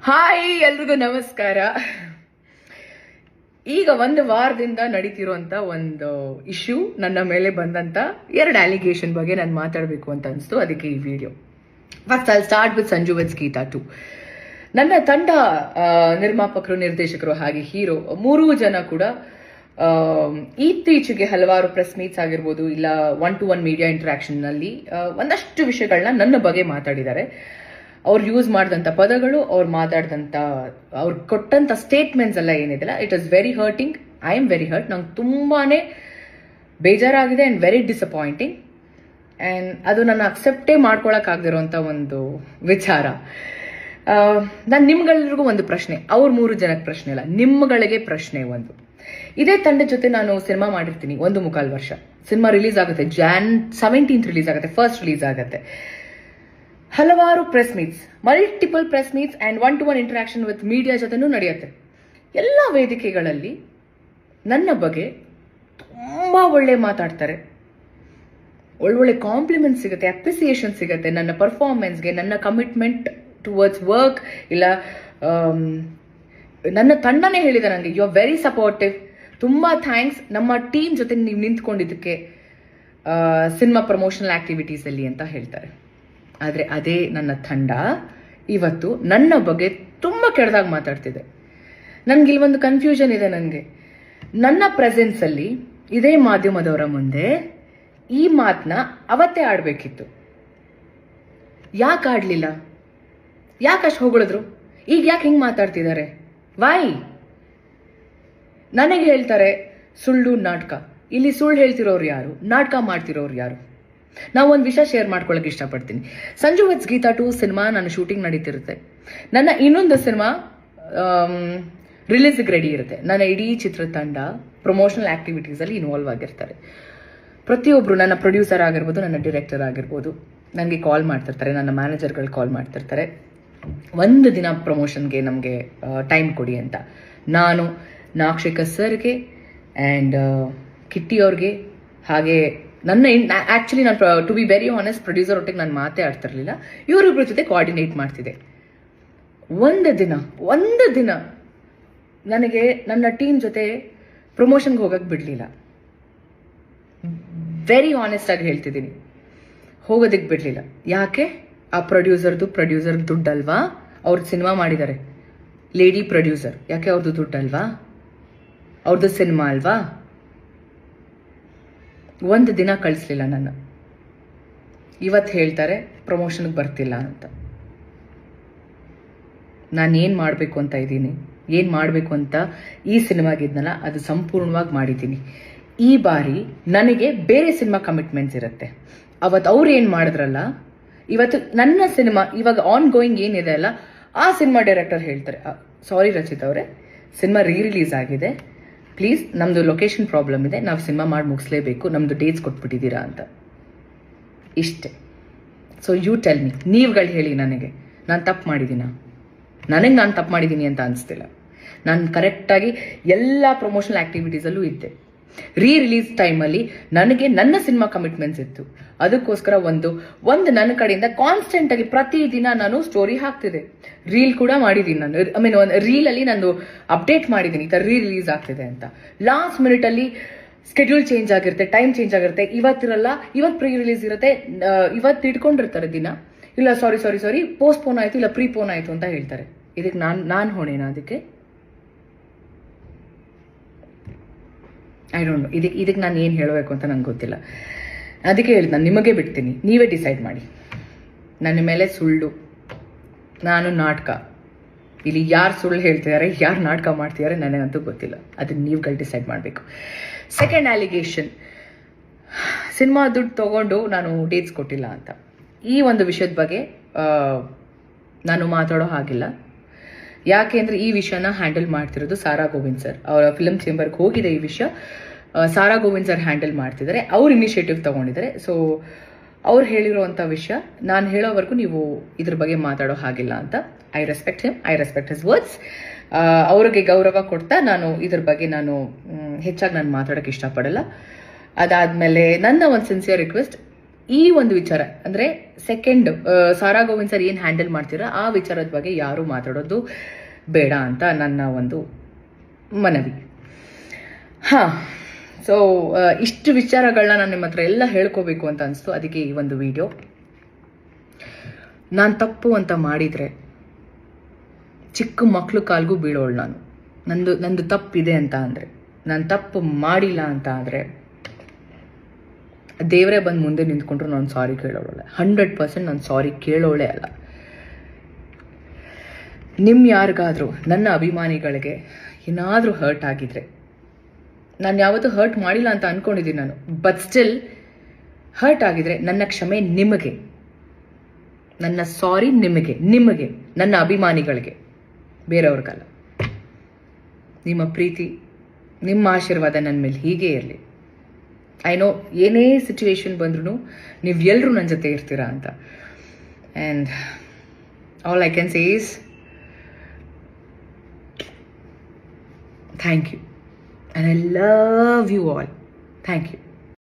Hi, ಎಲ್ರಿಗೂ ನಮಸ್ಕಾರ. ಈಗ ಒಂದು ವಾರದಿಂದ ನಡೀತಿರುವಂತ ಒಂದು ಇಶ್ಯೂ, ನನ್ನ ಮೇಲೆ ಬಂದಂತ 2 ಅಲಿಗೇಷನ್ ಬಗ್ಗೆ ನಾನು ಮಾತಾಡಬೇಕು ಅಂತ ಅನಿಸ್ತು. ಅದಕ್ಕೆ ಈ video. First I start with Sanju weds Geetha 2. ನನ್ನ ತಂಡ, ನಿರ್ಮಾಪಕರು, ನಿರ್ದೇಶಕರು ಹಾಗೆ ಹೀರೋ 3 ಜನ ಕೂಡ ಇತ್ತೀಚೆಗೆ ಹಲವಾರು ಪ್ರೆಸ್ ಮೀಟ್ಸ್ ಆಗಿರ್ಬೋದು, ಇಲ್ಲ 1-to-1 ಮೀಡಿಯಾ ಇಂಟರಾಕ್ಷನ್ ನಲ್ಲಿ ಒಂದಷ್ಟು ವಿಷಯಗಳನ್ನ ನನ್ನ ಬಗ್ಗೆ ಮಾತಾಡಿದ್ದಾರೆ. ಅವ್ರು ಯೂಸ್ ಮಾಡಿದಂಥ ಪದಗಳು, ಅವ್ರು ಕೊಟ್ಟಂತ ಸ್ಟೇಟ್ಮೆಂಟ್ಸ್ ಎಲ್ಲ ಏನಿದೆಲ್ಲ, it is very hurting. I am very hurt. ನಂಗೆ ತುಂಬಾನೇ ಬೇಜಾರಾಗಿದೆ ಅಂಡ್ ವೆರಿ ಡಿಸಪಾಯಿಂಟಿಂಗ್. ಅಂಡ್ ಅದು ನನ್ನ ಅಕ್ಸೆಪ್ಟೇ ಮಾಡ್ಕೊಳಕ್ಕಾಗದಿರುವಂತ ಒಂದು ವಿಚಾರ. ನಾನು ನಿಮ್ಗೆಲ್ರಿಗೂ ಒಂದು ಪ್ರಶ್ನೆ, ಅವ್ರ 3 ಜನಕ್ಕೆ ಪ್ರಶ್ನೆ ಅಲ್ಲ, ನಿಮ್ಗಳಿಗೆ ಪ್ರಶ್ನೆ ಒಂದು. ಇದೇ ತಂಡದ ಜೊತೆ ನಾನು ಸಿನಿಮಾ ಮಾಡಿರ್ತೀನಿ 1.25 ವರ್ಷ. ಸಿನಿಮಾ ರಿಲೀಸ್ ಆಗುತ್ತೆ Jan 17th ರಿಲೀಸ್ ಆಗುತ್ತೆ, ಫಸ್ಟ್ ರಿಲೀಸ್ ಆಗುತ್ತೆ. ಹಲವಾರು press meets, multiple press meets and 1-to-1 interaction with media ಜೊತೆನೂ ನಡೆಯುತ್ತೆ. ಎಲ್ಲ ವೇದಿಕೆಗಳಲ್ಲಿ ನನ್ನ ಬಗ್ಗೆ ತುಂಬಾ ಒಳ್ಳೆ ಮಾತಾಡ್ತಾರೆ, ಒಳ್ಳೊಳ್ಳೆ ಕಾಂಪ್ಲಿಮೆಂಟ್ ಸಿಗುತ್ತೆ, ಅಪ್ರಿಸಿಯೇಷನ್ ಸಿಗುತ್ತೆ ನನ್ನ ಪರ್ಫಾರ್ಮೆನ್ಸ್ಗೆ, ನನ್ನ ಕಮಿಟ್ಮೆಂಟ್ ಟುವರ್ಡ್ಸ್ ವರ್ಕ್. ಇಲ್ಲ ನನ್ನ ತಂಡನೇ ಹೇಳಿದೆ ನನಗೆ, ಯು ಆರ್ ವೆರಿ ಸಪೋರ್ಟಿವ್, ತುಂಬಾ ಥ್ಯಾಂಕ್ಸ್ ನಮ್ಮ ಟೀಮ್ ಜೊತೆ ನೀವು ನಿಂತ್ಕೊಂಡಿದ್ದಕ್ಕೆ ಸಿನಿಮಾ ಪ್ರಮೋಷನಲ್ ಆಕ್ಟಿವಿಟೀಸ್ ಅಲ್ಲಿ ಅಂತ ಹೇಳ್ತಾರೆ. ಆದರೆ ಅದೇ ನನ್ನ ತಂಡ ಇವತ್ತು ನನ್ನ ಬಗ್ಗೆ ತುಂಬ ಕೆಟ್ಟದಾಗಿ ಮಾತಾಡ್ತಿದೆ. ನನಗೆ ಇಲ್ಲಿ ಒಂದು ಕನ್ಫ್ಯೂಷನ್ ಇದೆ. ನನಗೆ ನನ್ನ ಪ್ರೆಸೆನ್ಸ್ ಅಲ್ಲಿ ಇದೇ ಮಾಧ್ಯಮದವರ ಮುಂದೆ ಈ ಮಾತನ್ನ ಅವತ್ತೇ ಆಡಬೇಕಿತ್ತು. ಯಾಕೆ ಆಡಲಿಲ್ಲ? ಯಾಕೆ ಅಷ್ಟು ಹೊಗಳಿದ್ರು? ಈಗ ಯಾಕೆ ಹಿಂಗೆ ಮಾತಾಡ್ತಿದ್ದಾರೆ? ವೈ? ನನಗೆ ಹೇಳ್ತಾರೆ ಸುಳ್ಳು ನಾಟಕ. ಇಲ್ಲಿ ಸುಳ್ಳು ಹೇಳ್ತಿರೋರು ಯಾರು? ನಾಟಕ ಮಾಡ್ತಿರೋರು ಯಾರು? ನಾವು ಒಂದು ವಿಷಯ ಶೇರ್ ಮಾಡ್ಕೊಳ್ಳೋಕೆ ಇಷ್ಟಪಡ್ತೀನಿ. ಸಂಜು ವೆಡ್ಸ್ ಗೀತಾ 2 ಸಿನಿಮಾ ನನ್ನ ಶೂಟಿಂಗ್ ನಡೀತಿರುತ್ತೆ. ನನ್ನ ಇನ್ನೊಂದು ಸಿನಿಮಾ ರಿಲೀಸ್ಗೆ ರೆಡಿ ಇರುತ್ತೆ. ನನ್ನ ಇಡೀ ಚಿತ್ರತಂಡ ಪ್ರಮೋಷನಲ್ ಆಕ್ಟಿವಿಟೀಸ್ ಅಲ್ಲಿ ಇನ್ವಾಲ್ವ್ ಆಗಿರ್ತಾರೆ. ಪ್ರತಿಯೊಬ್ರು, ನನ್ನ ಪ್ರೊಡ್ಯೂಸರ್ ಆಗಿರ್ಬೋದು, ನನ್ನ ಡೈರೆಕ್ಟರ್ ಆಗಿರ್ಬೋದು, ನನಗೆ ಕಾಲ್ ಮಾಡ್ತಿರ್ತಾರೆ, ನನ್ನ ಮ್ಯಾನೇಜರ್ಗಳು ಕಾಲ್ ಮಾಡ್ತಿರ್ತಾರೆ, ಒಂದು ದಿನ ಪ್ರಮೋಷನ್ಗೆ ನಮಗೆ ಟೈಮ್ ಕೊಡಿ ಅಂತ. ನಾನು ನಾಕ್ಷಿಕ ಸರ್ಗೆ ಆ್ಯಂಡ್ ಕಿಟ್ಟಿ ಅವ್ರಿಗೆ, ಹಾಗೆ ನನ್ನ ಆಕ್ಚುಲಿ ನಾನು to be very honest, producer ಒಟ್ಟಿಗೆ ನಾನು ಮಾತೇ ಆಡ್ತಿರ್ಲಿಲ್ಲ, ಇವರಿಬ್ಬರ ಜೊತೆ ಕೋಆರ್ಡಿನೇಟ್ ಮಾಡ್ತಿದ್ದೆ. ಒಂದು ದಿನ ನನಗೆ ನನ್ನ ಟೀಮ್ ಜೊತೆ ಪ್ರಮೋಷನ್ಗೆ ಹೋಗಕ್ಕೆ ಬಿಡಲಿಲ್ಲ. ವೆರಿ ಆನೆಸ್ಟ್ ಆಗಿ ಹೇಳ್ತಿದ್ದೀನಿ, ಹೋಗೋದಕ್ಕೆ ಬಿಡಲಿಲ್ಲ. ಯಾಕೆ? ಆ ಪ್ರೊಡ್ಯೂಸರ್ ದುಡ್ಡಲ್ವಾ? ಅವ್ರದ್ದು ಸಿನಿಮಾ ಮಾಡಿದ್ದಾರೆ, ಲೇಡಿ ಪ್ರೊಡ್ಯೂಸರ್. ಯಾಕೆ? ಅವ್ರದ್ದು ದುಡ್ಡಲ್ವಾ? ಅವ್ರದ್ದು ಸಿನಿಮಾ ಅಲ್ವಾ? ಒಂದು ದಿನ ಕಳಿಸ್ಲಿಲ್ಲ ನನ್ನ. ಇವತ್ತು ಹೇಳ್ತಾರೆ ಪ್ರಮೋಷನ್ಗೆ ಬರ್ತಿಲ್ಲ ಅಂತ. ನಾನು ಏನು ಮಾಡಬೇಕು ಅಂತ ಇದ್ದೀನಿ, ಏನು ಮಾಡಬೇಕು ಅಂತ ಈ ಸಿನಿಮಾಗಿದ್ನಲ್ಲ ಅದು ಸಂಪೂರ್ಣವಾಗಿ ಮಾಡಿದ್ದೀನಿ. ಈ ಬಾರಿ ನನಗೆ ಬೇರೆ ಸಿನಿಮಾ ಕಮಿಟ್ಮೆಂಟ್ಸ್ ಇರುತ್ತೆ. ಅವತ್ತು ಅವ್ರು ಏನು ಮಾಡಿದ್ರಲ್ಲ, ಇವತ್ತು ನನ್ನ ಸಿನಿಮಾ ಇವಾಗ ಆನ್ ಗೋಯಿಂಗ್ ಏನಿದೆ ಅಲ್ಲ, ಆ ಸಿನಿಮಾ ಡೈರೆಕ್ಟರ್ ಹೇಳ್ತಾರೆ, ಸಾರಿ ರಚಿತ್ ಅವರೇ, ಸಿನಿಮಾ ರಿಲೀಸ್ ಆಗಿದೆ, ಪ್ಲೀಸ್ ನಮ್ದು ಲೊಕೇಶನ್ ಪ್ರಾಬ್ಲಮ್ ಇದೆ, ನಾವು ಸಿನಿಮಾ ಮಾಡಿ ಮುಗಿಸ್ಲೇಬೇಕು, ನಮ್ದು ಡೇಟ್ಸ್ ಕೊಟ್ಬಿಟ್ಟಿದ್ದೀರಾ ಅಂತ. ಇಷ್ಟೇ. ಸೊ ಯು ಟೆಲ್ ಮಿ, ನೀವುಗಳು ಹೇಳಿ ನನಗೆ, ನಾನು ತಪ್ಪು ಮಾಡಿದ್ದೀನ? ನಾನು ತಪ್ಪು ಮಾಡಿದ್ದೀನಿ ಅಂತ ಅನಿಸ್ತಿಲ್ಲ. ನಾನು ಕರೆಕ್ಟಾಗಿ ಎಲ್ಲ ಪ್ರಮೋಷನಲ್ ಆಕ್ಟಿವಿಟೀಸಲ್ಲೂ ಇದ್ದೆ. ರಿಲೀಸ್ ಟೈಮಲ್ಲಿ ನನಗೆ ನನ್ನ ಸಿನಿಮಾ ಕಮಿಟ್ಮೆಂಟ್ಸ್ ಇತ್ತು. ಅದಕ್ಕೋಸ್ಕರ ಒಂದು ನನ್ನ ಕಡೆಯಿಂದ ಕಾನ್ಸ್ಟೆಂಟ್ ಆಗಿ ಪ್ರತಿದಿನ ನಾನು ಸ್ಟೋರಿ ಹಾಕ್ತಿದ್ದೆ, ರೀಲ್ ಕೂಡ ಮಾಡಿದ್ದೀನಿ. ನಾನು ಒಂದು ರೀಲಲ್ಲಿ ನಾನು ಅಪ್ಡೇಟ್ ಮಾಡಿದ್ದೀನಿ, ಈ ಥರ ರಿಲೀಸ್ ಆಗ್ತಿದೆ ಅಂತ. ಲಾಸ್ಟ್ ಮಿನಿಟಲ್ಲಿ ಸ್ಕೆಡ್ಯೂಲ್ ಚೇಂಜ್ ಆಗಿರುತ್ತೆ, ಟೈಮ್ ಚೇಂಜ್ ಆಗಿರುತ್ತೆ, ಇವತ್ತಿರಲ್ಲ, ಇವತ್ತು ಪ್ರೀ ರಿಲೀಸ್ ಇರುತ್ತೆ, ಇವತ್ತು ಇಟ್ಕೊಂಡಿರ್ತಾರೆ ದಿನ, ಇಲ್ಲ ಸಾರಿ ಪೋಸ್ಟ್ಪೋನ್ ಆಯಿತು, ಇಲ್ಲ ಪ್ರೀಪೋನ್ ಆಯಿತು ಅಂತ ಹೇಳ್ತಾರೆ. ಇದಕ್ಕೆ ನಾನು ಹೊಣೆನಾ? ಅದಕ್ಕೆ ಐ ಡೋಂಟ್ ನೋ. ಇದಕ್ಕೆ ನಾನು ಏನು ಹೇಳಬೇಕು ಅಂತ ನಂಗೆ ಗೊತ್ತಿಲ್ಲ. ಅದಕ್ಕೆ ಹೇಳಿದ್, ನಾನು ನಿಮಗೆ ಬಿಡ್ತೀನಿ, ನೀವೇ ಡಿಸೈಡ್ ಮಾಡಿ. ನನ್ನ ಮೇಲೆ ಸುಳ್ಳು, ನಾನು ನಾಟಕ, ಇಲ್ಲಿ ಯಾರು ಸುಳ್ಳು ಹೇಳ್ತಿದ್ದಾರೆ, ಯಾರು ನಾಟಕ ಮಾಡ್ತಿದ್ದಾರೆ ನನಗಂತೂ ಗೊತ್ತಿಲ್ಲ. ಅದನ್ನ ನೀವುಗಳು ಡಿಸೈಡ್ ಮಾಡಬೇಕು. ಸೆಕೆಂಡ್ ಅಲಿಗೇಷನ್, ಸಿನಿಮಾ ದುಡ್ಡು ತಗೊಂಡು ನಾನು ಡೇಟ್ಸ್ ಕೊಟ್ಟಿಲ್ಲ ಅಂತ. ಈ ಒಂದು ವಿಷಯದ ಬಗ್ಗೆ ನಾನು ಮಾತಾಡೋ ಹಾಗಿಲ್ಲ. ಯಾಕೆ ಅಂದರೆ ಈ ವಿಷಯನ ಹ್ಯಾಂಡಲ್ ಮಾಡ್ತಿರೋದು ಸಾರಾ ಗೋವಿಂದ್ ಸರ್. ಅವರ ಫಿಲ್ಮ್ ಚೇಂಬರ್ಗೆ ಹೋಗಿದೆ ಈ ವಿಷಯ, ಸಾರಾ ಗೋವಿಂದ್ ಸರ್ ಹ್ಯಾಂಡಲ್ ಮಾಡ್ತಿದ್ದಾರೆ, ಅವ್ರು ಇನಿಷಿಯೇಟಿವ್ ತಗೊಂಡಿದ್ದಾರೆ. ಸೊ ಅವ್ರು ಹೇಳಿರೋವಂಥ ವಿಷಯ ನಾನು ಹೇಳೋವರೆಗೂ ನೀವು ಇದ್ರ ಬಗ್ಗೆ ಮಾತಾಡೋ ಹಾಗಿಲ್ಲ ಅಂತ. I respect him, I respect his words. ಅವ್ರಿಗೆ ಗೌರವ ಕೊಡ್ತಾ ನಾನು ಇದ್ರ ಬಗ್ಗೆ ಹೆಚ್ಚಾಗಿ ನಾನು ಮಾತಾಡೋಕ್ಕೆ ಇಷ್ಟಪಡಲ್ಲ. ಅದಾದಮೇಲೆ ನನ್ನ ಒಂದು ಸಿನ್ಸಿಯರ್ ರಿಕ್ವೆಸ್ಟ್, ಈ ಒಂದು ವಿಚಾರ ಅಂದರೆ ಸೆಕೆಂಡ್ ಸಾರಾ ಗೋವಿಂದ್ ಸರ್ ಏನು ಹ್ಯಾಂಡಲ್ ಮಾಡ್ತೀರಾ ಆ ವಿಚಾರದ ಬಗ್ಗೆ ಯಾರು ಮಾತಾಡೋದು ಬೇಡ ಅಂತ ನನ್ನ ಒಂದು ಮನವಿ. ಹಾಂ, ಸೊ ಇಷ್ಟು ವಿಚಾರಗಳನ್ನ ನಾನು ನಿಮ್ಮ ಹತ್ರ ಎಲ್ಲ ಹೇಳ್ಕೋಬೇಕು ಅಂತ ಅನಿಸ್ತು. ಅದಕ್ಕೆ ಈ ಒಂದು ವಿಡಿಯೋ. ನಾನು ತಪ್ಪು ಅಂತ ಮಾಡಿದರೆ ಚಿಕ್ಕ ಮಕ್ಕಳು ಕಾಲ್ಗೂ ಬೀಳೋಳು ನಾನು. ನಂದು ತಪ್ಪಿದೆ ಅಂತ ಅಂದರೆ, ನಾನು ತಪ್ಪು ಮಾಡಿಲ್ಲ ಅಂತ ಆದರೆ ದೇವರೇ ಬಂದು ಮುಂದೆ ನಿಂತ್ಕೊಂಡ್ರು ನಾನು ಸಾರಿ ಕೇಳೋಳೆ. 100% ನಾನು ಸಾರಿ ಕೇಳೋಳೆ ಅಲ್ಲ. ಯಾರಿಗಾದರೂ ನನ್ನ ಅಭಿಮಾನಿಗಳಿಗೆ ಏನಾದರೂ ಹರ್ಟ್ ಆಗಿದ್ರೆ, ನಾನು ಯಾವತ್ತೂ ಹರ್ಟ್ ಮಾಡಿಲ್ಲ ಅಂತ ಅಂದ್ಕೊಂಡಿದ್ದೀನಿ ನಾನು, ಬಟ್ ಸ್ಟಿಲ್ ಹರ್ಟ್ ಆಗಿದ್ರೆ ನನ್ನ ಕ್ಷಮೆ ನಿಮಗೆ, ನನ್ನ ಸಾರಿ ನಿಮಗೆ, ನನ್ನ ಅಭಿಮಾನಿಗಳಿಗೆ, ಬೇರೆಯವ್ರಿಗಲ್ಲ. ನಿಮ್ಮ ಪ್ರೀತಿ, ನಿಮ್ಮ ಆಶೀರ್ವಾದ ನನ್ನ ಮೇಲೆ ಹೀಗೆ ಇರಲಿ. ಐ ನೋ ಏನೇ ಸಿಚುವೇಶನ್ ಬಂದ್ರೂ ನೀವು ಎಲ್ಲರೂ ನನ್ನ ಜೊತೆ ಇರ್ತೀರಾ ಅಂತ. And all I can say is thank you. And I love you all. Thank you.